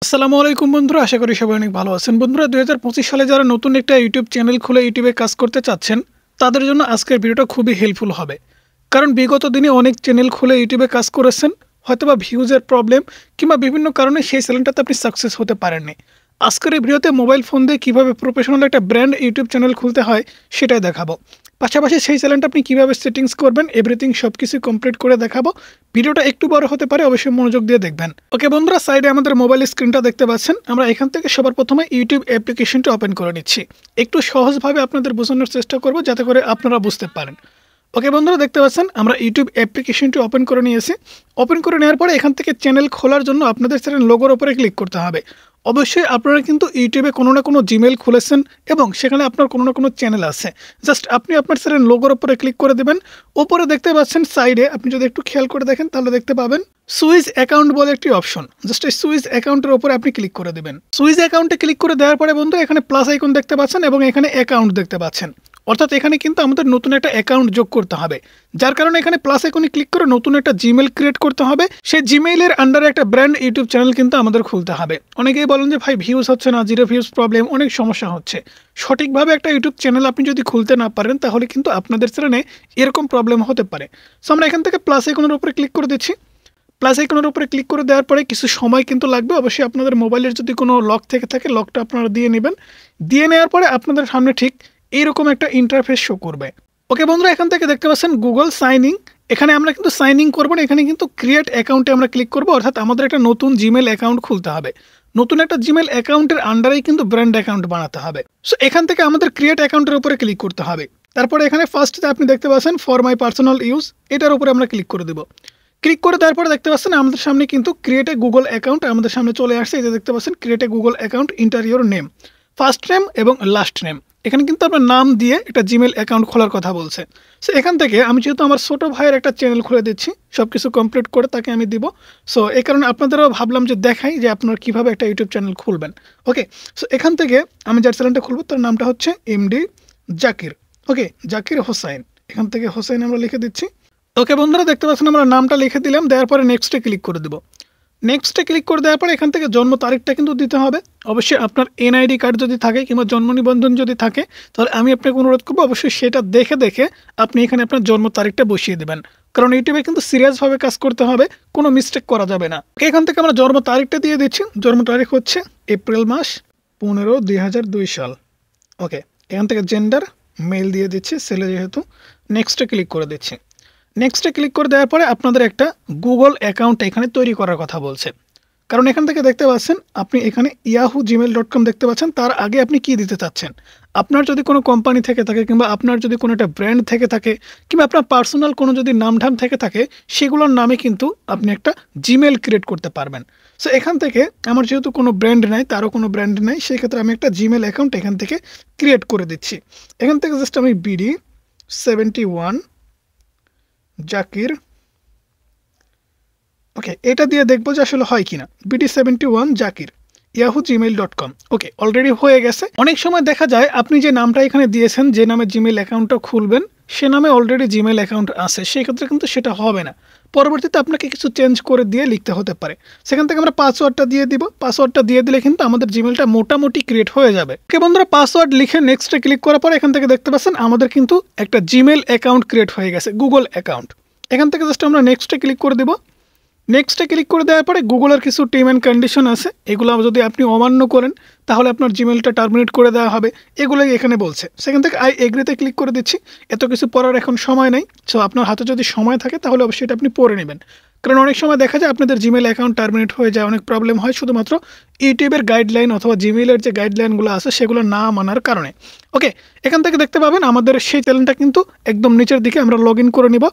আসসালামু আলাইকুম বন্ধুরা, আশা করি সবাই অনেক ভালো আছেন। বন্ধুরা, 2025 সালে যারা নতুন একটা ইউটিউব চ্যানেল খুলে ইউটিউবে কাজ করতে চাচ্ছেন তাদের জন্য আজকের ভিডিওটা খুবই হেল্পফুল হবে। কারণ বিগত দিনে অনেক চ্যানেল খুলে ইউটিউবে কাজ করেছেন, হয়তোবা ভিউজের প্রবলেম কিংবা বিভিন্ন কারণে সেই চ্যানেলটাতে আপনি সাকসেস হতে পারেননি। আজকের এই ভিডিওতে মোবাইল ফোন দিয়ে কীভাবে প্রফেশনাল একটা ব্র্যান্ড ইউটিউব চ্যানেল খুলতে হয় সেটাই দেখাবো। পাশাপাশি সেই চ্যানেলটা আপনি কীভাবে সেটিংস করবেন এভরিথিং সব কিছু কমপ্লিট করে দেখাবো। ভিডিওটা একটু বড় হতে পারে, অবশ্যই মনোযোগ দিয়ে দেখবেন। ওকে বন্ধুরা, সাইডে আমাদের মোবাইল স্ক্রিনটা দেখতে পাচ্ছেন। আমরা এখান থেকে সবার প্রথমে ইউটিউব অ্যাপ্লিকেশনটা ওপেন করে নিচ্ছি। একটু সহজভাবে আপনাদের বোঝানোর চেষ্টা করব যাতে করে আপনারা বুঝতে পারেন। ওকে বন্ধুরা, দেখতে পাচ্ছেন আমরা ইউটিউব অ্যাপ্লিকেশনটি ওপেন করে নিয়েছি। ওপেন করে নেওয়ার পরে এখান থেকে চ্যানেল খোলার জন্য আপনাদের চ্যানেল লোগোর উপরে ক্লিক করতে হবে। অবশ্যই আপনারা কিন্তু ইউটিউবে কোনো না কোনো জিমেল খুলেছেন এবং সেখানে আপনার কোনো না কোনো চ্যানেল আছে। জাস্ট আপনি আপনার চ্যানেল লোগোর উপরে ক্লিক করে দেবেন। ওপরে দেখতে পাচ্ছেন সাইডে, আপনি যদি একটু খেয়াল করে দেখেন তাহলে দেখতে পাবেন সুইচ অ্যাকাউন্ট বলে একটি অপশন। জাস্ট এই সুইচ অ্যাকাউন্টের উপরে আপনি ক্লিক করে দেবেন। সুইচ অ্যাকাউন্টে ক্লিক করে দেওয়ার পরে বন্ধু এখানে প্লাস আইকন দেখতে পাচ্ছেন এবং এখানে অ্যাকাউন্ট দেখতে পাচ্ছেন। অর্থাৎ এখানে কিন্তু আমাদের নতুন একটা অ্যাকাউন্ট যোগ করতে হবে, যার কারণে এখানে প্লাস আইকনে ক্লিক করে নতুন একটা জিমেল ক্রিয়েট করতে হবে। সেই জিমেইলের আন্ডারে একটা ব্র্যান্ড ইউটিউব চ্যানেল কিন্তু আমাদের খুলতে হবে। অনেকেই বলেন যে ভাই ভিউজ হচ্ছে না, জিরো ভিউজ প্রবলেম, অনেক সমস্যা হচ্ছে। সঠিকভাবে একটা ইউটিউব চ্যানেল আপনি যদি খুলতে না পারেন তাহলে কিন্তু আপনাদের চ্যানেলে এরকম প্রবলেম হতে পারে। সো আমরা এখান থেকে প্লাস আইকনের উপরে ক্লিক করে দিচ্ছি। প্লাস আইকনের উপরে ক্লিক করে দেওয়ার পরে কিছু সময় কিন্তু লাগবে। অবশ্যই আপনাদের মোবাইলের যদি কোনো লক থেকে থাকে লকটা আপনারা দিয়ে নেবেন। দিয়ে নেওয়ার পরে আপনাদের সামনে ঠিক এইরকম একটা ইন্টারফেস শো করবে। ওকে বন্ধুরা, এখান থেকে দেখতে পাচ্ছেন গুগল সাইন ইন। এখানে আমরা কিন্তু সাইন ইন করবো না, এখানে কিন্তু ক্রিয়েট অ্যাকাউন্টে আমরা ক্লিক করবো। অর্থাৎ আমাদের একটা নতুন জিমেল অ্যাকাউন্ট খুলতে হবে। নতুন একটা জিমেল অ্যাকাউন্টের আন্ডারেই কিন্তু ব্র্যান্ড অ্যাকাউন্ট বানাতে হবে। সো এখান থেকে আমাদের ক্রিয়েট অ্যাকাউন্টের উপরে ক্লিক করতে হবে। তারপরে এখানে ফার্স্টে আপনি দেখতে পাচ্ছেন ফর মাই পার্সোনাল ইউজ, এটার উপরে আমরা ক্লিক করে দেবো। ক্লিক করে দেওয়ার পরে দেখতে পাচ্ছেন আমাদের সামনে কিন্তু ক্রিয়েট এ গুগল অ্যাকাউন্ট আমাদের সামনে চলে আসছে। এই যে দেখতে পাচ্ছেন create a Google account, inter your name, first name এবং লাস্ট নেম। এখানে কিন্তু আপনার নাম দিয়ে একটা জিমেল অ্যাকাউন্ট খোলার কথা বলছে। সো এখান থেকে আমি যেহেতু আমার ছোটো ভাইয়ের একটা চ্যানেল খুলে দিচ্ছি, সব কিছু কমপ্লিট করে তাকে আমি দিব। সো এই কারণে আপনাদেরও ভাবলাম যে দেখাই যে আপনারা কীভাবে একটা ইউটিউব চ্যানেল খুলবেন। ওকে, সো এখান থেকে আমি যার চ্যানেলটা খুলবো তার নামটা হচ্ছে এমডি জাকির। ওকে, জাকির হোসাইন। এখান থেকে হোসাইন আমরা লিখে দিচ্ছি। ওকে বন্ধুরা, দেখতে পাচ্ছেন আমরা নামটা লিখে দিলাম। দেওয়ার পরে নেক্সটে ক্লিক করে দেবো। নেক্সটে ক্লিক করে দেওয়ার পরে এখান থেকে জন্ম তারিখটা কিন্তু দিতে হবে। অবশ্যই আপনার এনআইডি কার্ড যদি থাকে কিংবা জন্ম নিবন্ধন যদি থাকে তাহলে আমি আপনাকে অনুরোধ করবো অবশ্যই সেটা দেখে দেখে আপনি এখানে আপনার জন্ম তারিখটা বসিয়ে দেবেন। কারণ ইউটিউবে কিন্তু সিরিয়াসভাবে কাজ করতে হবে, কোনো মিস্টেক করা যাবে না। এখান থেকে আমরা জন্ম তারিখটা দিয়ে দিচ্ছি। জন্ম তারিখ হচ্ছে এপ্রিল মাস 15, 2002 সাল। ওকে, এখান থেকে জেন্ডার মেল দিয়ে দিচ্ছি, ছেলে যেহেতু। নেক্সটে ক্লিক করে দিচ্ছি। নেক্সটে ক্লিক করে দেওয়ার পরে আপনাদের একটা গুগল অ্যাকাউন্ট এখানে তৈরি করার কথা বলছে। কারণ এখান থেকে দেখতে পাচ্ছেন আপনি এখানে yahoo@gmail.com দেখতে পাচ্ছেন। তার আগে আপনি কি দিতে চাচ্ছেন? আপনার যদি কোনো কোম্পানি থেকে থাকে কিংবা আপনার যদি কোনো একটা ব্র্যান্ড থেকে থাকে কিংবা আপনার পার্সোনাল কোনো যদি নামধাম থেকে থাকে সেগুলোর নামে কিন্তু আপনি একটা জিমেল ক্রিয়েট করতে পারবেন। সো এখান থেকে আমার যেহেতু কোনো ব্র্যান্ড নাই, তারও কোনো ব্র্যান্ড নাই, সেই ক্ষেত্রে আমি একটা জিমেল অ্যাকাউন্ট এখান থেকে ক্রিয়েট করে দিচ্ছি। এখান থেকে জাস্ট আমি BD71 জাকির, ওকে, এটা দিয়ে দেখবো যে আসলে হয় কিনা। BD71 Zakir yahoo@gmail.com। ওকে, অলরেডি হয়ে গেছে। অনেক সময় দেখা যায় আপনি যে নামটা এখানে দিয়েছেন, যে নামে জিমেল অ্যাকাউন্টটা খুলবেন সে নামে অলরেডি জিমেল অ্যাকাউন্ট আছে, সেই ক্ষেত্রে কিন্তু সেটা হবে না। পরবর্তীতে আপনাকে কিছু চেঞ্জ করে দিয়ে লিখতে হতে পারে। সেখান থেকে আমরা পাসওয়ার্ডটা দিয়ে দিব। পাসওয়ার্ডটা দিয়ে দিলে কিন্তু আমাদের জিমেলটা মোটামুটি ক্রিয়েট হয়ে যাবে। ওকে বন্ধুরা, পাসওয়ার্ড লিখে নেক্সটে ক্লিক করার পর এখান থেকে দেখতে পাচ্ছেন আমাদের কিন্তু একটা জিমেল অ্যাকাউন্ট ক্রিয়েট হয়ে গেছে, গুগল অ্যাকাউন্ট। এখান থেকে জাস্ট আমরা নেক্সটে ক্লিক করে দেবো। নেক্সটে ক্লিক করে দেওয়ার পরে গুগলের কিছু টার্ম অ্যান্ড কন্ডিশন আছে, এগুলো যদি আপনি অমান্য করেন তাহলে আপনার জিমেলটা টার্মিনেট করে দেওয়া হবে, এগুলোই এখানে বলছে। সেখান থেকে আই এগ্রিতে ক্লিক করে দিচ্ছি। এত কিছু পড়ার এখন সময় নেই। সো আপনার হাতে যদি সময় থাকে তাহলে অবশ্যই এটা আপনি পড়ে নেবেন। কারণ অনেক সময় দেখা যায় আপনাদের জিমেল অ্যাকাউন্ট টার্মিনেট হয়ে যায়, অনেক প্রবলেম হয় শুধুমাত্র ইউটিউবের গাইডলাইন অথবা জিমেলের যে গাইডলাইনগুলো আছে সেগুলো না মানার কারণে। ওকে, এখান থেকে দেখতে পাবেন আমাদের সেই চ্যানেলটা কিন্তু একদম নিচের দিকে আমরা লগ ইন করে নিব।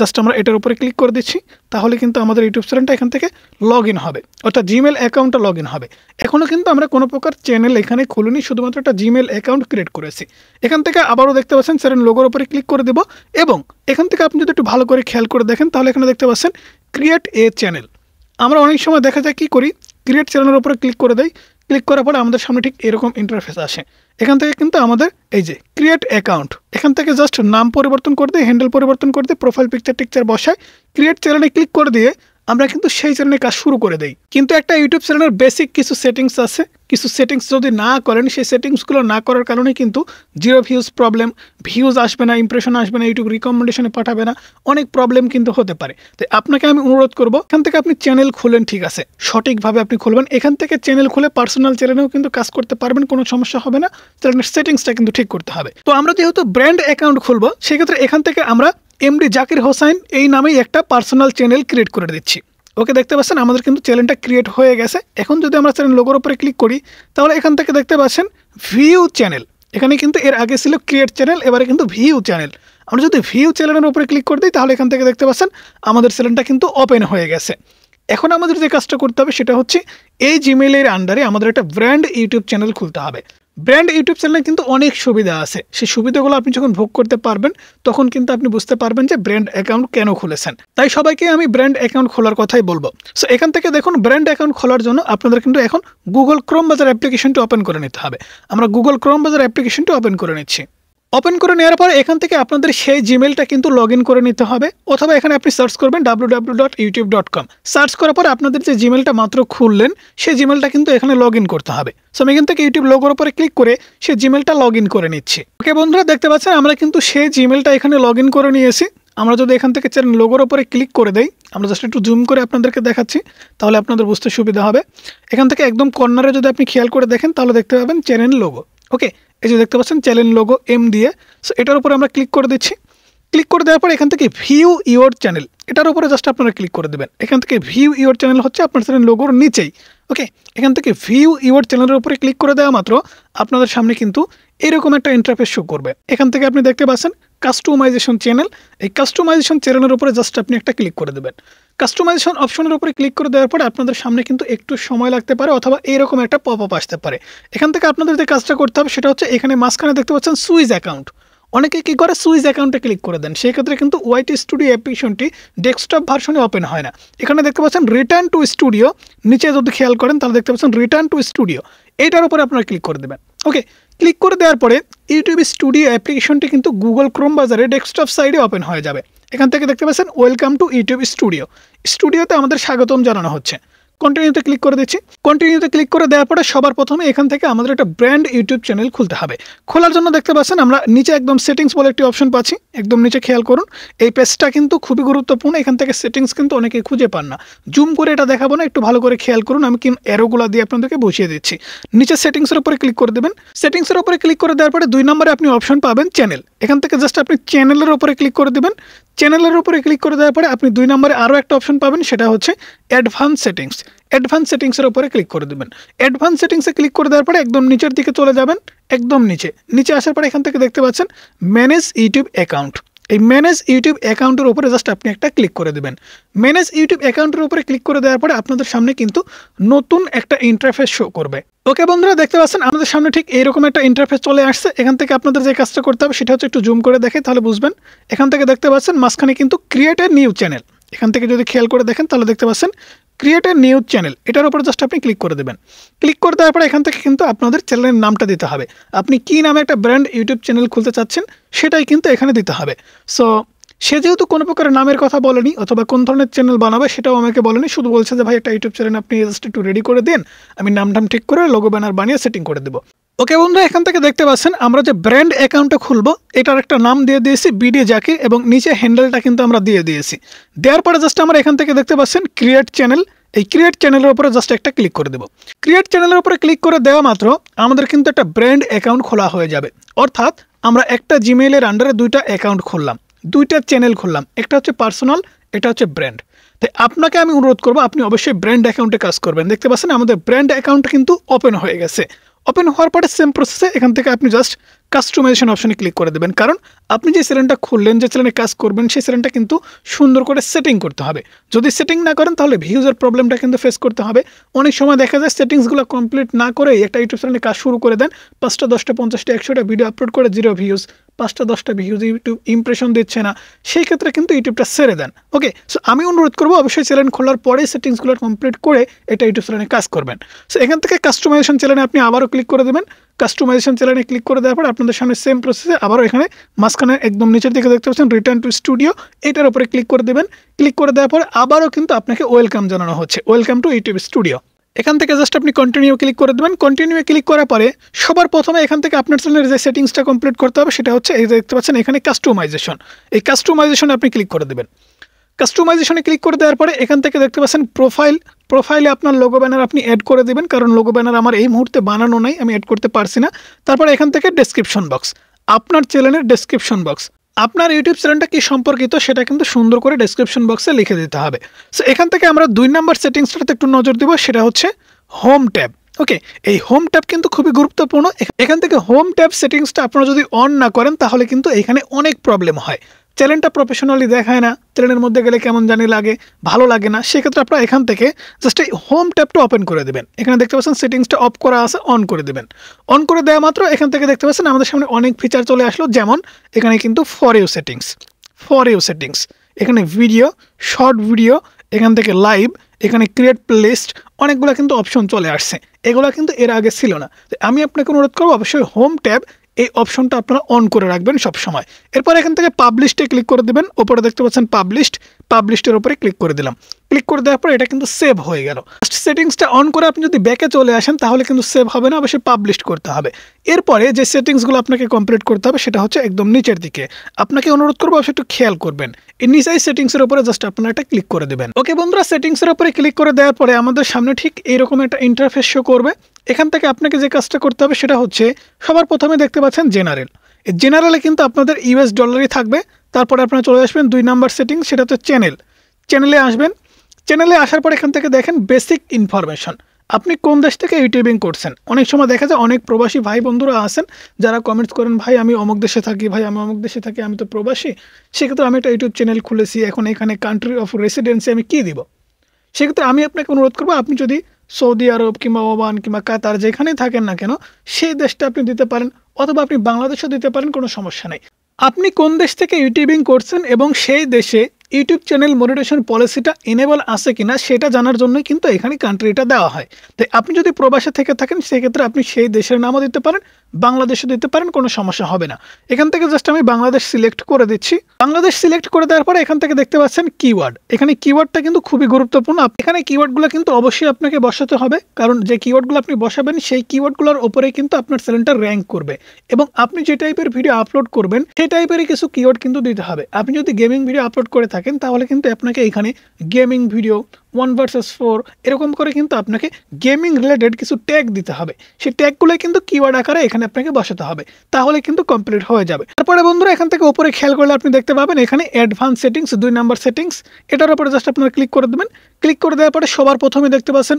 জাস্ট আমরা এটার উপরে ক্লিক করে দিচ্ছি, তাহলে কিন্তু আমাদের ইউটিউব চ্যানেলটা এখান থেকে লগ ইন হবে, অর্থাৎ জিমেল অ্যাকাউন্টটা লগ ইন হবে। এখনও কিন্তু আমরা কোনো প্রকার চ্যানেল এখানে খুলিনি, শুধুমাত্র একটা জিমেল অ্যাকাউন্ট ক্রিয়েট করেছি। এখান থেকে আবারও দেখতে পাচ্ছেন চ্যানেল লোগোর উপরে ক্লিক করে দেব এবং এখান থেকে আপনি যদি একটু ভালো করে খেয়াল করে দেখেন তাহলে এখানে দেখতে পাচ্ছেন ক্রিয়েট এ চ্যানেল। আমরা অনেক সময় দেখা যায় কি করি, ক্রিয়েট চ্যানেলের উপরে ক্লিক করে দেই। ক্লিক করার পরে আমাদের সামনে ঠিক এরকম ইন্টারফেস আসে। এখান থেকে কিন্তু আমাদের এই যে ক্রিয়েট অ্যাকাউন্ট, এখান থেকে জাস্ট নাম পরিবর্তন করে দিয়ে, হ্যান্ডেল পরিবর্তন করে দিয়ে, প্রোফাইল পিকচার টিকচার বসায় ক্রিয়েট চ্যানেলে ক্লিক করে দিয়ে আমরা কিন্তু সেই চ্যানেলে কাজ শুরু করে দেই। কিন্তু একটা ইউটিউব চ্যানেলের বেসিক কিছু সেটিংস আছে, কিছু সেটিংস যদি না করেন, সেই সেটিংসগুলো না করার কারণে কিন্তু জিরো ভিউজ প্রবলেম, ভিউজ আসবে না, ইমপ্রেশন আসবে না, ইউটিউব রিকমেন্ডেশনে পাঠাবে না, অনেক প্রবলেম কিন্তু হতে পারে। তাই আপনাকে আমি অনুরোধ করব, এখান থেকে আপনি চ্যানেল খুলেন, ঠিক আছে, সঠিকভাবে আপনি খুলবেন। এখান থেকে চ্যানেল খুলে পার্সোনাল চ্যানেলেও কিন্তু কাজ করতে পারবেন, কোনো সমস্যা হবে না। চ্যানেলের সেটিংসটা কিন্তু ঠিক করতে হবে। তো আমরা যেহেতু ব্র্যান্ড অ্যাকাউন্ট খুলবো, সেক্ষেত্রে এখান থেকে আমরা এমডি জাকির হোসাইন এই নামেই একটা পার্সোনাল চ্যানেল ক্রিয়েট করে দিচ্ছি। ওকে, দেখতে পাচ্ছেন আমাদের কিন্তু চ্যানেলটা ক্রিয়েট হয়ে গেছে। এখন যদি আমরা চ্যানেল লোগোর উপরে ক্লিক করি, তাহলে এখান থেকে দেখতে পাচ্ছেন ভিউ চ্যানেল। এখানে কিন্তু এর আগে ছিল ক্রিয়েট চ্যানেল, এবারে কিন্তু ভিউ চ্যানেল। আমরা যদি ভিউ চ্যানেলের উপরে ক্লিক করে দিই, তাহলে এখান থেকে দেখতে পাচ্ছেন আমাদের চ্যানেলটা কিন্তু ওপেন হয়ে গেছে। এখন আমাদের যে কাজটা করতে হবে সেটা হচ্ছে এই জিমেইলের আন্ডারে আমাদের একটা ব্র্যান্ড ইউটিউব চ্যানেল খুলতে হবে। ব্র্যান্ড ইউটিউব চ্যানেলে কিন্তু অনেক সুবিধা আছে। সেই সুবিধাগুলো আপনি যখন ভোগ করতে পারবেন, তখন কিন্তু আপনি বুঝতে পারবেন যে ব্র্যান্ড অ্যাকাউন্ট কেন খুলেছেন। তাই সবাইকে আমি ব্র্যান্ড অ্যাকাউন্ট খোলার কথাই বলবো। সো এখান থেকে দেখুন, ব্র্যান্ড অ্যাকাউন্ট খোলার জন্য আপনাদের কিন্তু এখন গুগল ক্রোম বাজার অ্যাপ্লিকেশনটি ওপেন করে নিতে হবে। আমরা গুগল ক্রোম বাজার অ্যাপ্লিকেশনটি ওপেন করে নিচ্ছি। ওপেন করে নেওয়ার পর এখান থেকে আপনাদের সেই জিমেলটা কিন্তু লগ ইন করে নিতে হবে, অথবা এখানে আপনি সার্চ করবেন www.youtube.com। সার্চ করার পর আপনাদের যে জিমেলটা মাত্র খুললেন, সেই জিমেলটা কিন্তু এখানে লগ ইন করতে হবে। সো আমি এখান থেকে ইউটিউব লোগোর উপরে ক্লিক করে সেই জিমেলটা লগ ইন করে নিচ্ছি। ওকে বন্ধুরা, দেখতে পাচ্ছেন আমরা কিন্তু সেই জিমেলটা এখানে লগ ইন করে নিয়েছি। আমরা যদি এখান থেকে চ্যানেল লোগোর উপরে ক্লিক করে দেই, আমরা জাস্ট একটু জুম করে আপনাদেরকে দেখাচ্ছি, তাহলে আপনাদের বুঝতে সুবিধা হবে। এখান থেকে একদম কর্নারে যদি আপনি খেয়াল করে দেখেন, তাহলে দেখতে পাবেন চ্যানেল লোগো। ওকে, এই যে দেখতে পাচ্ছেন চ্যানেল লোগো এম দিয়ে। সো এটার উপরে আমরা ক্লিক করে দিচ্ছি। ক্লিক করে দেওয়ার পর এখান থেকে ভিউ ইওর চ্যানেল, এটার উপরে জাস্ট আপনারা ক্লিক করে দেবেন। এখান থেকে ভিউ ইওর চ্যানেল হচ্ছে আপনার চ্যানেল লোগোর নিচেই। ওকে, এখান থেকে ভিউ ইওর চ্যানেলের উপরে ক্লিক করে দেওয়া মাত্র আপনাদের সামনে কিন্তু এরকম একটা ইন্টারফেস শো করবে। এখান থেকে আপনি দেখতে পাচ্ছেন কাস্টমাইজেশন চ্যানেল। এই কাস্টমাইজেশন চ্যানেলের উপরে জাস্ট আপনি একটা ক্লিক করে দেবেন। কাস্টমাইজেশন অপশনের উপরে ক্লিক করে দেওয়ার পরে আপনাদের সামনে কিন্তু একটু সময় লাগতে পারে, অথবা এরকম একটা পপ আপ আসতে পারে। এখান থেকে আপনাদের যে কাজটা করতে হবে সেটা হচ্ছে, এখানে মাঝখানে দেখতে পাচ্ছেন সুইচ অ্যাকাউন্ট। অনেকে কী করে, সুইচ অ্যাকাউন্টে ক্লিক করে দেন, সেই ক্ষেত্রে কিন্তু ওয়াইটি স্টুডিও অ্যাপ্লিকেশনটি ডেস্কটপ ভার্সনে ওপেন হয় না। এখানে দেখতে পাচ্ছেন রিটার্ন টু স্টুডিও, নিচে যদি খেয়াল করেন তাহলে দেখতে পাচ্ছেন রিটার্ন টু স্টুডিও, এইটার উপরে আপনারা ক্লিক করে দেবেন। ওকে, ক্লিক করে দেওয়ার পরে ইউটিউব স্টুডিও অ্যাপ্লিকেশনটি কিন্তু গুগল ক্রোম বাজারে ডেস্কটপ সাইডে ওপেন হয়ে যাবে। এখান থেকে দেখতে পাচ্ছেন ওয়েলকাম টু ইউটিউব স্টুডিও। স্টুডিওতে আমাদের স্বাগতম জানানো হচ্ছে। কন্টিনিউতে ক্লিক করে দিচ্ছি। কন্টিনিউতে ক্লিক করে দেওয়ার পরে সবার প্রথমে এখান থেকে আমাদের একটা ব্র্যান্ড ইউটিউব চ্যানেল খুলতে হবে। খোলার জন্য দেখতে পাচ্ছেন আমরা নিচে একদম সেটিংস বলে একটি অপশন পাচ্ছি, একদম নিচে খেয়াল করুন। এই পেজটা কিন্তু খুবই গুরুত্বপূর্ণ। এখান থেকে সেটিংস কিন্তু অনেকে খুঁজে পান না। জুম করে এটা দেখাবো না, একটু ভালো করে খেয়াল করুন। আমি কিন্তু অ্যারোগুলো দিয়ে আপনাদেরকে বুঝিয়ে দিচ্ছি। নিচে সেটিংসের উপরে ক্লিক করে দেবেন। সেটিংসের উপরে ক্লিক করে দেওয়ার পরে 2 নম্বরে আপনি অপশন পাবেন চ্যানেল। এখান থেকে জাস্ট আপনি চ্যানেলের উপরে ক্লিক করে দেবেন। চ্যানেলের উপরে ক্লিক করে দেওয়ার পরে আপনি 2 নম্বরে আরও একটা অপশন পাবেন, সেটা হচ্ছে অ্যাডভান্স সেটিংস। অ্যাডভান্স সেটিংসের উপরে ক্লিক করে দেবেন। অ্যাডভান্স সেটিংসে ক্লিক করে দেওয়ার পরে একদম নিচের দিকে চলে যাবেন, একদম নিচে আসার পরে এখান থেকে দেখতে পাচ্ছেন ম্যানেজ ইউটিউব অ্যাকাউন্ট। এই ম্যানেজ ইউটিউব অ্যাকাউন্টের উপরে জাস্ট আপনি একটা ক্লিক করে দেবেন। ম্যানেজ ইউটিউব অ্যাকাউন্টের উপরে ক্লিক করে দেওয়ার পরে আপনাদের সামনে কিন্তু নতুন একটা ইন্টারফেস শো করবে। ওকে বন্ধুরা, দেখতে পাচ্ছেন আমাদের সামনে ঠিক এইরকম একটা ইন্টারফেস চলে আসছে। এখান থেকে আপনাদের যে কাজটা করতে হবে সেটা হচ্ছে একটু জুম করে দেখে তাহলে বুঝবেন। এখান থেকে দেখতে পাচ্ছেন মাঝখানে কিন্তু ক্রিয়েট এ নিউ চ্যানেল। এখান থেকে যদি খেয়াল করে দেখেন তাহলে দেখতে পাচ্ছেন ক্রিয়েট এ নিউ চ্যানেল, এটার উপর জাস্ট আপনি ক্লিক করে দেবেন। ক্লিক করে দেওয়ার পরে এখান থেকে কিন্তু আপনাদের চ্যানেলের নামটা দিতে হবে। আপনি কী নামে একটা ব্র্যান্ড ইউটিউব চ্যানেল খুলতে চাচ্ছেন সেটাই কিন্তু এখানে দিতে হবে। সো সে যেহেতু কোনো প্রকার নামের কথা বলেনি, অথবা কোন ধরনের চ্যানেল বানাবে সেটাও আমাকে বলেনি, শুধু বলছে যে ভাই একটা ইউটিউব চ্যানেল আপনি জাস্ট একটু রেডি করে দিন, আমি নাম ঠিক করে লোগো ব্যানার বানিয়ে সেটিং করে দেবো। ওকে বন্ধুরা, এখান থেকে দেখতে পাচ্ছেন আমরা যে ব্র্যান্ড অ্যাকাউন্টটা খুলবো এটার একটা নাম দিয়ে দিয়েছি বিডি জাকির, এবং নিচে হ্যান্ডেলটা কিন্তু আমরা দিয়ে দিয়েছি। দেওয়ার পরে জাস্ট আমরা এখান থেকে দেখতে পাচ্ছেন ক্রিয়েট চ্যানেল। এই ক্রিয়েট চ্যানেলের উপরে জাস্ট একটা ক্লিক করে দেবো। ক্রিয়েট চ্যানেলের উপরে ক্লিক করে দেওয়া মাত্র আমাদের কিন্তু একটা ব্র্যান্ড অ্যাকাউন্ট খোলা হয়ে যাবে। অর্থাৎ আমরা একটা জিমেইলের আন্ডারে 2টা অ্যাকাউন্ট খুললাম, 2টা চ্যানেল খুললাম, একটা হচ্ছে পার্সোনাল, এটা হচ্ছে ব্র্যান্ড। তাই আপনাকে আমি অনুরোধ করবো আপনি অবশ্যই ব্র্যান্ড অ্যাকাউন্টে কাজ করবেন। দেখতে পাচ্ছেন আমাদের ব্র্যান্ড অ্যাকাউন্ট কিন্তু ওপেন হয়ে গেছে। ওপেন হওয়ার পরে সেম প্রসেসে এখান থেকে আপনি জাস্ট কাস্টমাইজেশন অপশনে ক্লিক করে দেবেন। কারণ আপনি যে চ্যানেলটা খুললেন, যে চ্যানেলে কাজ করবেন, সেই চ্যানেলটা কিন্তু সুন্দর করে সেটিং করতে হবে। যদি সেটিং না করেন তাহলে ভিউজের প্রবলেমটা কিন্তু ফেস করতে হবে। অনেক সময় দেখা যায় সেটিংসগুলো কমপ্লিট না করে একটা ইউটিউব চ্যানেলে কাজ শুরু করে দেন, 5টা 10টা 50টা 100টা ভিডিও আপলোড করে 0 ভিউজ, 5টা 10টা ভিউজ ইউটিউব ইমপ্রেশন দিচ্ছে না, সেই ক্ষেত্রে কিন্তু ইউটিউবটা ছেড়ে দেন। ওকে, সো আমি অনুরোধ করবো অবশ্যই চ্যানেল খোলার পরে সেটিংসগুলো কমপ্লিট করে এটা ইউটিউব চ্যানেলে কাজ করবেন। সো এখান থেকে কাস্টমাইজেশন চ্যানেলে আপনি আবারও ক্লিক করে দেবেন। কাস্টমাইজেশন চ্যানেলে ক্লিক করে দেওয়ার পর আপনাদের সামনে সেম প্রসেসে আবারও এখানে মাঝখানে একদম নিচের দিকে দেখতে পাচ্ছেন রিটার্ন টু স্টুডিও, এটার উপরে ক্লিক করে দেবেন। ক্লিক করে দেওয়ার পর আবারও কিন্তু আপনাকে ওয়েলকাম জানানো হচ্ছে, ওয়েলকাম টু ইউটিউব স্টুডিও। এখান থেকে জাস্ট আপনি কন্টিনিউ ক্লিক করে দেবেন। কন্টিনিউ ক্লিক করার পরে সবার প্রথমে এখান থেকে আপনার চ্যানেলের যে সেটিংসটা কমপ্লিট করতে হবে সেটা হচ্ছে এই যে দেখতে পাচ্ছেন এখানে কাস্টমাইজেশন, এই কাস্টমাইজেশনে আপনি ক্লিক করে দেবেন। কাস্টমাইজেশনে ক্লিক করে দেওয়ার পরে এখান থেকে দেখতে পাচ্ছেন প্রোফাইলে আপনার লোগো ব্যানার আপনি অ্যাড করে দেবেন, কারণ লোগো ব্যানার আমার এই মুহূর্তে বানানো নাই, আমি অ্যাড করতে পারছি না। তারপরে এখান থেকে ডেসক্রিপশন বক্স, আপনার চ্যানেলের ডেসক্রিপশন বক্স, আপনার ইউটিউব চ্যানেলটা কি সম্পর্কিত সেটা কিন্তু সুন্দর করে ডেসক্রিপশন বক্সে লিখে দিতে হবে। সো এখান থেকে আমরা 2 নাম্বার সেটিংসটাতে একটু নজর দিব, সেটা হচ্ছে হোম ট্যাব। ওকে, এই হোম ট্যাব কিন্তু খুবই গুরুত্বপূর্ণ। এখান থেকে হোম ট্যাব সেটিংসটা আপনারা যদি অন না করেন তাহলে কিন্তু এখানে অনেক প্রবলেম হয়, চ্যানেলটা প্রফেশনালি দেখায় না, চ্যানেলের মধ্যে গেলে কেমন জানি লাগে, ভালো লাগে না। সেক্ষেত্রে আপনারা এখান থেকে জাস্ট এই হোম ট্যাবটা ওপেন করে দেবেন। এখানে দেখতে পাচ্ছেন সেটিংসটা অফ করা আছে, অন করে দেবেন। অন করে দেওয়া মাত্র এখান থেকে দেখতে পাচ্ছেন আমাদের সামনে অনেক ফিচার চলে আসলো, যেমন এখানে কিন্তু ফর ইউ সেটিংস, এখানে ভিডিও, শর্ট ভিডিও, এখান থেকে লাইভ, এখানে ক্রিয়েট প্লেলিস্ট, অনেকগুলো কিন্তু অপশন চলে আসছে, এগুলো কিন্তু এর আগে ছিল না। আমি আপনাকে অনুরোধ করবো অবশ্যই হোম ট্যাব এই অপশনটা আপনারা অন করে রাখবেন সব সময়। এরপর এখান থেকে পাবলিশে ক্লিক করে দেবেন, উপরে দেখতে পাচ্ছেন পাবলিশের উপরে ক্লিক করে দিলাম। ক্লিক করে দেওয়ার পর এটা কিন্তু সেভ হয়ে গেল। সেটিংসটা অন করে আপনি যদি ব্যাকে চলে আসেন তাহলে কিন্তু সেভ হবে না, অবশ্যই পাবলিশ করতে হবে। এরপরে যে সেটিংসগুলো আপনাকে কমপ্লিট করতে হবে সেটা হচ্ছে একদম নিচের দিকে, আপনাকে অনুরোধ করবো অবশ্যই একটু খেয়াল করবেন। এই নিচেই সেটিংসের উপরে জাস্ট আপনারা এটা ক্লিক করে দেবেন। ওকে বন্ধুরা, সেটিংসের উপরে ক্লিক করে দেওয়ার পরে আমাদের সামনে ঠিক এইরকম একটা ইন্টারফেস শো করবে। এখান থেকে আপনাকে যে কাজটা করতে হবে সেটা হচ্ছে সবার প্রথমে দেখতে পাচ্ছেন জেনারেল, এই জেনারেলে কিন্তু আপনাদের ইউএস ডলারই থাকবে। তারপরে আপনারা চলে আসবেন 2 নাম্বার সেটিং, সেটা হচ্ছে চ্যানেলে আসবেন। চ্যানেলে আসার পর এখান থেকে দেখেন বেসিক ইনফরমেশন, আপনি কোন দেশ থেকে ইউটিউবিং করছেন। অনেক সময় দেখা যায় অনেক প্রবাসী ভাই বন্ধুরা আছেন যারা কমেন্টস করেন, ভাই আমি অমুক দেশে থাকি, ভাই আমি অমুক দেশে থাকি, আমি তো প্রবাসী, সেক্ষেত্রে আমি একটা ইউটিউব চ্যানেল খুলেছি, এখন এখানে কান্ট্রি অফ রেসিডেন্সি আমি কী দিব। সেক্ষেত্রে আমি আপনাকে অনুরোধ করবো আপনি যদি সৌদি আরব কিংবা ওমান কিংবা কাতার যেখানেই থাকেন না কেন সেই দেশটা আপনি দিতে পারেন, অথবা আপনি বাংলাদেশও দিতে পারেন, কোনো সমস্যা নেই। আপনি কোন দেশ থেকে ইউটিউবিং করছেন এবং সেই দেশে ইউটিউব চ্যানেল মনিটাইজেশন পলিসিটা এনেবল আছে কিনা সেটা জানার জন্যই কিন্তু এখানে কান্ট্রিটা দেওয়া হয়। তাই আপনি যদি প্রবাসে থেকে থাকেন সেক্ষেত্রে আপনি সেই দেশের নামও দিতে পারেন, বাংলাদেশে দিতে পারেন, কোনো সমস্যা হবে না। এখান থেকে জাস্ট আমি বাংলাদেশ সিলেক্ট করে দিচ্ছি। বাংলাদেশ সিলেক্ট করে দেওয়ার পরে এখান থেকে দেখতে পাচ্ছেন কিওয়ার্ড, এখানে কিওয়ার্ডটা কিন্তু খুবই গুরুত্বপূর্ণ। এখানে কিওয়ার্ডগুলো কিন্তু অবশ্যই আপনাকে বসাতে হবে, কারণ যে কিওয়ার্ডগুলো আপনি বসাবেন সেই কিওয়ার্ডগুলোর ওপরে কিন্তু আপনার চ্যানেলটা র্যাঙ্ক করবে, এবং আপনি যে টাইপের ভিডিও আপলোড করবেন সেই টাইপেরই কিছু কিওয়ার্ড কিন্তু দিতে হবে। আপনি যদি গেমিং ভিডিও আপলোড করে থাকেন তাহলে কিন্তু আপনাকে এখানে গেমিং ভিডিও 1 vs 4 এরকম করে কিন্তু আপনাকে গেমিং রিলেটেড কিছু ট্যাগ দিতে হবে, সেই ট্যাগগুলো কিন্তু কিওয়ার্ড আকারে এখানে আপনাকে বসাতে হবে, তাহলে কিন্তু কমপ্লিট হয়ে যাবে। তারপরে বন্ধুরা এখান থেকে উপরে খেয়াল করলে আপনি দেখতে পাবেন এখানে অ্যাডভান্স সেটিংস 2 নাম্বার সেটিংস, এটার উপরে জাস্ট আপনারা ক্লিক করে দেবেন। ক্লিক করে দেওয়ার পরে সবার প্রথমে দেখতে পাচ্ছেন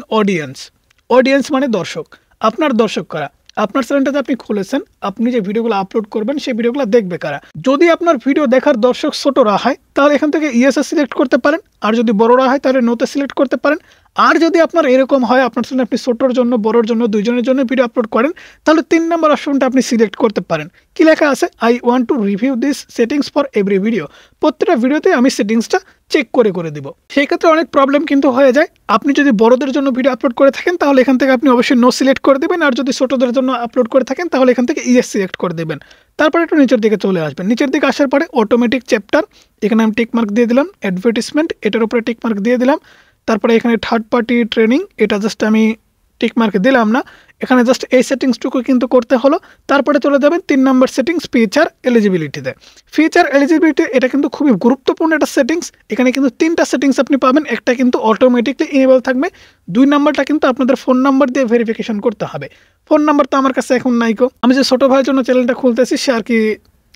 অডিয়েন্স মানে দর্শক, আপনার দর্শক কারা, আপনার চ্যানেলটাতে আপনি খুলেছেন, আপনি যে ভিডিওগুলো আপলোড করবেন সেই ভিডিওগুলো দেখবে কারা। যদি আপনার ভিডিও দেখার দর্শক ছোটরা হয় তাহলে এখান থেকে ইয়েসে সিলেক্ট করতে পারেন, আর যদি বড়রা হয় তাহলে নোতে সিলেক্ট করতে পারেন। আর যদি আপনার এরকম হয় আপনার চ্যানেলে আপনি ছোটর জন্য বড়র জন্য দুইজনের জন্য ভিডিও আপলোড করেন তাহলে 3 নম্বর অপশনটা আপনি সিলেক্ট করতে পারেন। কি লেখা আছে, I want to review this settings for every video, প্রত্যেকটা ভিডিওতে আমি সেটিংসটা চেক করে দিব। সেই ক্ষেত্রে অনেক প্রবলেম কিন্তু হয়ে যায়। আপনি যদি বড়দের জন্য ভিডিও আপলোড করে থাকেন তাহলে এখান থেকে আপনি অবশ্যই নো সিলেক্ট করে দেবেন, আর যদি ছোটদের জন্য আপলোড করে থাকেন তাহলে এখান থেকে ইয়েস সিলেক্ট করে দেবেন। তারপরে একটু নিচের দিকে চলে আসবেন, নিচের দিকে আসার পরে অটোমেটিক চ্যাপ্টার, এখানে আমি টিক মার্ক দিয়ে দিলাম। অ্যাডভার্টিসমেন্ট, এটার উপরে টিক মার্ক দিয়ে দিলাম। তারপরে এখানে থার্ড পার্টি ট্রেনিং, এটা জাস্ট আমি টিক মার্ক দিলাম না, এখানে জাস্ট এই সেটিংসটুকু কিন্তু করতে হলো। তারপরে চলে যাবেন 3 নম্বর সেটিংস, ফিচার এলিজিবিলিটিতে। ফিচার এলিজিবিলিটি এটা কিন্তু খুবই গুরুত্বপূর্ণ একটা সেটিংস, এখানে কিন্তু 3টা সেটিংস আপনি পাবেন, একটা কিন্তু অটোমেটিকলি ইনেবল থাকবে, 2 নাম্বারটা কিন্তু আপনাদের ফোন নাম্বার দিয়ে ভেরিফিকেশন করতে হবে। ফোন নাম্বার তো আমার কাছে এখন নাই, আমি যে ছোটো ভাইয়ের জন্য চ্যানেলটা খুলতেছি সে আর কি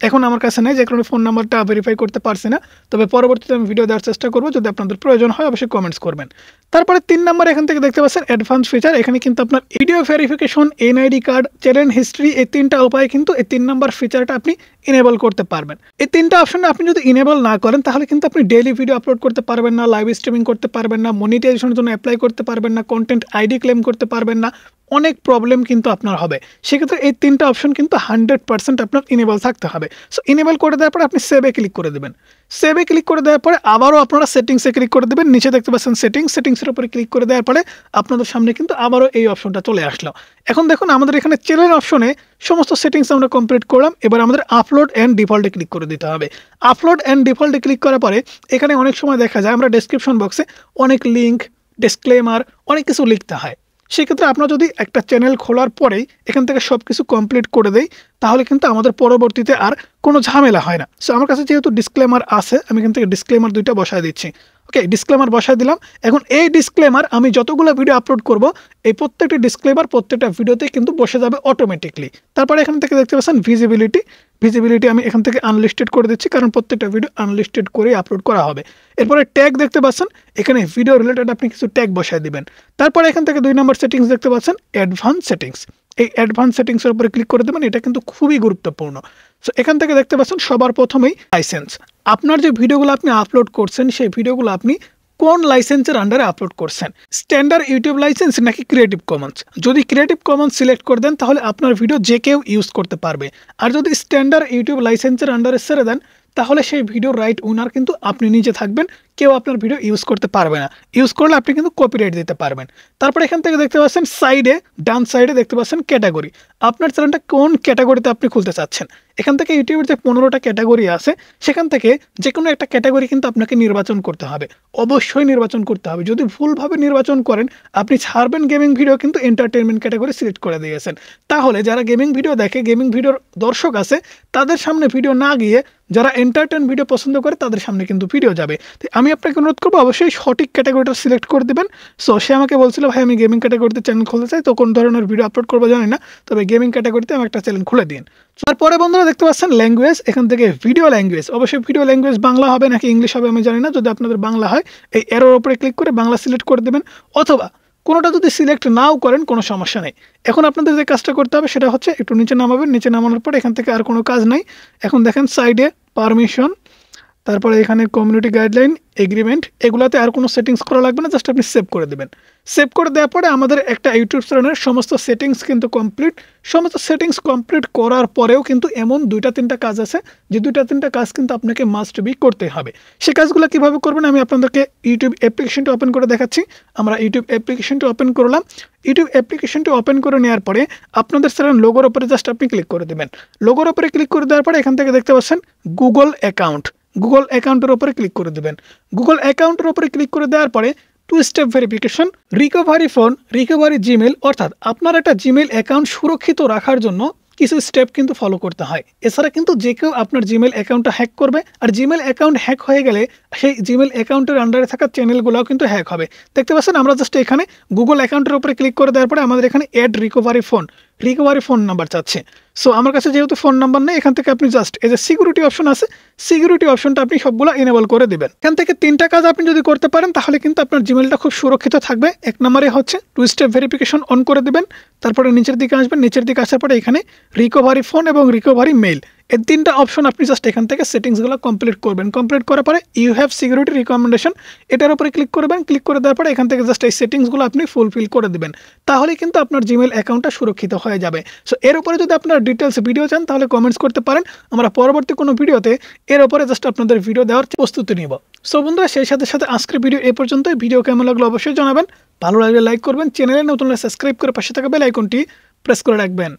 এখন আমার কাছে নেই, যে কারণে ফোন নাম্বারটা ভেরিফাই করতে পারছি না, তবে পরবর্তীতে আমি ভিডিও দেওয়ার চেষ্টা করবো, যদি আপনাদের প্রয়োজন হয় অবশ্যই কমেন্টস করবেন। তারপরে 3 নম্বর এখান থেকে দেখতে পাচ্ছেন অ্যাডভান্স ফিচার, এখানে কিন্তু আপনার video verification, NID card, channel history, এই 3টা উপায় কিন্তু এই 3 নম্বর ফিচারটা আপনি ইনেবল করতে পারবেন। এই 3টা অপশনে আপনি যদি ইনেবল না করেন তাহলে কিন্তু আপনি ডেইলি ভিডিও আপলোড করতে পারবেন না, লাইভ স্ট্রিমিং করতে পারবেন না, মনিটাইজেশনের জন্য অ্যাপ্লাই করতে পারবেন না, কন্টেন্ট আইডি ক্লেম করতে পারবেন না, অনেক প্রবলেম কিন্তু আপনার হবে। সেক্ষেত্রে এই 3টা অপশন কিন্তু 100% আপনার ইনেবল থাকতে হবে। সো ইনেবল করে দেওয়ার পরে আপনি সেভে ক্লিক করে দেবেন। সেভে ক্লিক করে দেওয়ার পরে আবারও আপনারা সেটিংসে ক্লিক করে দেবেন। নিচে দেখতে পাচ্ছেন সেটিংসের উপরে ক্লিক করে দেওয়ার পরে আপনাদের সামনে কিন্তু আবারও এই অপশনটা চলে আসলো। এখন দেখুন আমাদের এখানে চ্যানেল অপশনে সমস্ত সেটিংস আমরা কমপ্লিট করলাম। এবার আমাদের আপলোড অ্যান্ড ডিফল্টে ক্লিক করে দিতে হবে। আপলোড অ্যান্ড ডিফল্টে ক্লিক করার পরে এখানে অনেক সময় দেখা যায় আমরা ডেসক্রিপশন বক্সে অনেক লিঙ্ক, ডিসক্লেমার অনেক কিছু লিখতে হয়। সেক্ষেত্রে আপনার যদি একটা চ্যানেল খোলার পরেই এখান থেকে সব কিছু কমপ্লিট করে দেয় তাহলে কিন্তু আমাদের পরবর্তীতে আর কোনো ঝামেলা হয় না। সো আমার কাছে যেহেতু ডিসক্লেমার আছে আমি এখান থেকে ডিসক্লেমার 2টা বসায় দিচ্ছি। ওকে, ডিসক্লেমার বসায় দিলাম। এখন এই ডিসক্লেমার আমি যতগুলো ভিডিও আপলোড করব এই প্রত্যেকটি ডিসক্লেমার প্রত্যেকটা ভিডিওতে কিন্তু বসে যাবে অটোমেটিকলি। তারপরে এখান থেকে দেখতে পাচ্ছেন ভিজিবিলিটি আমি এখান থেকে আনলিস্টেড করে দিচ্ছি, কারণ প্রত্যেকটা ভিডিও আনলিস্টেড করে আপলোড করা হবে। এরপরে ট্যাগ দেখতে পাচ্ছেন, এখানে ভিডিও রিলেটেড আপনি কিছু ট্যাগ বসায় দিবেন। তারপরে এখান থেকে 2 নম্বর সেটিংস দেখতে পাচ্ছেন, অ্যাডভান্স সেটিংস। এই অ্যাডভান্স সেটিংসের উপরে ক্লিক করে দেবেন, এটা কিন্তু খুবই গুরুত্বপূর্ণ। সো এখান থেকে দেখতে পাচ্ছেন সবার প্রথমেই লাইসেন্স। আপনার যে ভিডিওগুলো আপনি আপলোড করছেন সেই ভিডিওগুলো আপনি কোন লাইসেন্সের আন্ডারে আপলোড করছেন, স্ট্যান্ডার্ড ইউটিউব লাইসেন্স নাকি ক্রিয়েটিভ কমন্স। যদি ক্রিয়েটিভ কমন্স সিলেক্ট করে দেন তাহলে আপনার ভিডিও যে কেউ ইউজ করতে পারবে, আর যদি স্ট্যান্ডার্ড ইউটিউব লাইসেন্সের আন্ডারে ছেড়ে দেন তাহলে সেই ভিডিওর রাইট ওনার কিন্তু আপনি নিজে থাকবেন, কেউ আপনার ভিডিও ইউজ করতে পারবে না। ইউজ করলে আপনি কিন্তু কপিরাইট দিতে পারবেন। তারপর এখান থেকে দেখতে পাচ্ছেন ডান সাইডে দেখতে পাচ্ছেন ক্যাটাগরি। আপনার চ্যানেলটা কোন ক্যাটাগরিতে আপনি খুলতে চাচ্ছেন। এখান থেকে ইউটিউবের যে 15টা ক্যাটাগরি আছে সেখান থেকে যে কোনো একটা ক্যাটাগরি কিন্তু আপনাকে নির্বাচন করতে হবে, অবশ্যই নির্বাচন করতে হবে। যদি ভুলভাবে নির্বাচন করেন আপনি ছাড়বেন গেমিং ভিডিও কিন্তু এন্টারটেনমেন্ট ক্যাটাগরি সিলেক্ট করে দিয়েছেন, তাহলে যারা গেমিং ভিডিও দেখে, গেমিং ভিডিওর দর্শক আছে, তাদের সামনে ভিডিও না গিয়ে যারা এন্টারটেন ভিডিও পছন্দ করে তাদের সামনে কিন্তু ভিডিও যাবে। আমি আপনাকে অনুরোধ করবো অবশ্যই সঠিক ক্যাটাগরিটা সিলেক্ট করে দেবেন। সো সে আমাকে বলছিল ভাই আমি গেমিং ক্যাটাগরিতে চ্যানেল খুলতে চাই, তো কোন ধরনের ভিডিও আপলোড করবো জানি না, তবে গেমিং ক্যাটাগরিতে আমি একটা চ্যানেল খুলে দিন। তারপরে বন্ধুরা দেখতে পাচ্ছেন ল্যাঙ্গুয়েজ, এখান থেকে ভিডিও ল্যাঙ্গুয়েজ, অবশ্যই ভিডিও ল্যাঙ্গুয়েজ বাংলা হবে নাকি ইংলিশ হবে আমি জানি না। যদি আপনাদের বাংলা হয় এই এরোর উপরে ক্লিক করে বাংলা সিলেক্ট করে দেবেন, অথবা কোনোটা যদি সিলেক্ট নাও করেন কোনো সমস্যা নেই। এখন আপনাদের যে কাজটা করতে হবে সেটা হচ্ছে একটু নিচে নামাবেন, নিচে নামানোর পর এখান থেকে আর কোনো কাজ নাই। এখন দেখেন সাইডে পারমিশন, তারপরে এখানে কমিউনিটি গাইডলাইন, এগ্রিমেন্ট, এগুলাতে আর কোনো সেটিংস করা লাগবে না, জাস্ট আপনি সেভ করে দেবেন। সেভ করে দেওয়ার পরে আমাদের একটা ইউটিউব চ্যানেলের সমস্ত সেটিংস কিন্তু কমপ্লিট। সমস্ত সেটিংস কমপ্লিট করার পরেও কিন্তু এমন 2-3টা কাজ আছে যে 2-3টা কাজ কিন্তু আপনাকে মাস্ট বি করতে হবে। সে কাজগুলো কীভাবে করবেন আমি আপনাদেরকে ইউটিউব অ্যাপ্লিকেশনটি ওপেন করে দেখাচ্ছি। আমরা ইউটিউব অ্যাপ্লিকেশনটি ওপেন করলাম। ইউটিউব অ্যাপ্লিকেশনটি ওপেন করে নেওয়ার পরে আপনাদের চ্যানেল লোগোর উপরে জাস্ট আপনি ক্লিক করে দেবেন। লোগোর উপরে ক্লিক করে দেওয়ার পরে এখান থেকে দেখতে পাচ্ছেন গুগল অ্যাকাউন্টের উপরে ক্লিক করে দেবেন। গুগল অ্যাকাউন্টের উপরে ক্লিক করে দেওয়ার পরে 2 step verification, recovery phone, recovery Gmail, অর্থাৎ আপনার একটা জিমেল অ্যাকাউন্ট সুরক্ষিত রাখার জন্য কিছু স্টেপ কিন্তু ফলো করতে হয়। এছাড়া কিন্তু যে কেউ আপনার জিমেল অ্যাকাউন্টটা হ্যাক করবে, আর জিমেল অ্যাকাউন্ট হ্যাক হয়ে গেলে সেই জিমেল অ্যাকাউন্টের আন্ডারে থাকা চ্যানেলগুলোও কিন্তু হ্যাক হবে। দেখতে পাচ্ছেন আমরা জাস্ট এখানে গুগল অ্যাকাউন্টের উপরে ক্লিক করে দেওয়ার পরে আমাদের এখানে অ্যাড রিকভারি ফোন নাম্বার চাচ্ছে। সো আমার কাছে যেহেতু ফোন নাম্বার নেই, এখান থেকে আপনি জাস্ট এই যে সিকিউরিটি অপশন আছে, সিকিউরিটি অপশনটা আপনি সবগুলো ইনেবল করে দেবেন। এখান থেকে 3টা কাজ আপনি যদি করতে পারেন তাহলে কিন্তু আপনার জিমেলটা খুব সুরক্ষিত থাকবে। 1 নম্বরে হচ্ছে 2 স্টেপ ভেরিফিকেশন অন করে দেবেন। তারপরে নিচের দিকে আসবেন, নিচের দিকে আসার পরে এখানে রিকভারি ফোন এবং রিকভারি মেইল, এই 3টা অপশন আপনি জাস্ট এখান থেকে সেটিংসগুলো কমপ্লিট করবেন। কমপ্লিট করার পরে ইউ হ্যাভ সিকিউরিটি রিকমেন্ডেশন, এটার উপরে ক্লিক করবেন। ক্লিক করে দেওয়ার পরে এখান থেকে জাস্ট এই সেটিংসগুলো আপনি ফুলফিল করে দেবেন, তাহলে কিন্তু আপনার জিমেল অ্যাকাউন্টটা সুরক্ষিত হয়ে যাবে। সো এর উপরে যদি আপনার ডিটেলস ভিডিও চান তাহলে কমেন্টস করতে পারেন, আমরা পরবর্তী কোনো ভিডিওতে এর উপরে জাস্ট আপনাদের ভিডিও দেওয়ার প্রস্তুতি নিব। সো বন্ধুরা সেই সাথে সাথে আজকের ভিডিও এ পর্যন্তই। ভিডিও কেমন লাগলো অবশ্যই জানাবেন, ভালো লাগলে লাইক করবেন, চ্যানেলে নতুন হলে সাবস্ক্রাইব করে পাশে থাকা বেল আইকনটি প্রেস করে রাখবেন।